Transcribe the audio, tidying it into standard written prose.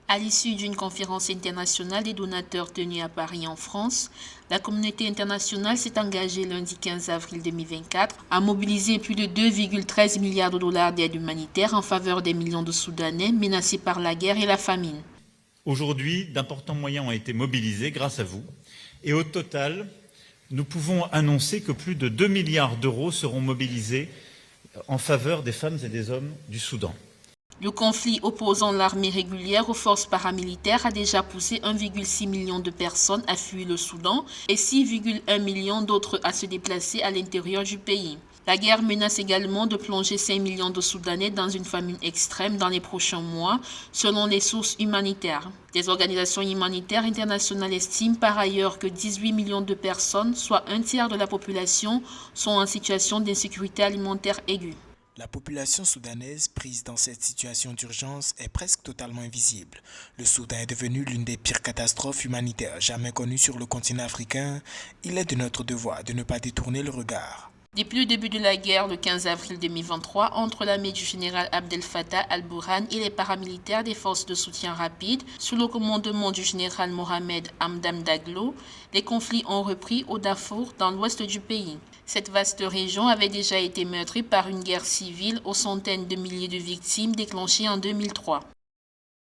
À l'issue d'une conférence internationale des donateurs tenue à Paris en France, la communauté internationale s'est engagée lundi 15 avril 2024 à mobiliser plus de 2,13 milliards de dollars d'aide humanitaire en faveur des millions de Soudanais menacés par la guerre et la famine. Aujourd'hui, d'importants moyens ont été mobilisés grâce à vous et au total, nous pouvons annoncer que plus de 2 milliards d'euros seront mobilisés en faveur des femmes et des hommes du Soudan. Le conflit opposant l'armée régulière aux forces paramilitaires a déjà poussé 1,6 million de personnes à fuir le Soudan et 6,1 millions d'autres à se déplacer à l'intérieur du pays. La guerre menace également de plonger 5 millions de Soudanais dans une famine extrême dans les prochains mois, selon les sources humanitaires. Des organisations humanitaires internationales estiment par ailleurs que 18 millions de personnes, soit un tiers de la population, sont en situation d'insécurité alimentaire aiguë. La population soudanaise prise dans cette situation d'urgence est presque totalement invisible. Le Soudan est devenu l'une des pires catastrophes humanitaires jamais connues sur le continent africain. Il est de notre devoir de ne pas détourner le regard. Depuis le début de la guerre, le 15 avril 2023, entre l'armée du général Abdel Fattah al-Burhan et les paramilitaires des forces de soutien rapide, sous le commandement du général Mohamed Hamdan Daglo, les conflits ont repris au Darfour, dans l'ouest du pays. Cette vaste région avait déjà été meurtrie par une guerre civile aux centaines de milliers de victimes déclenchée en 2003.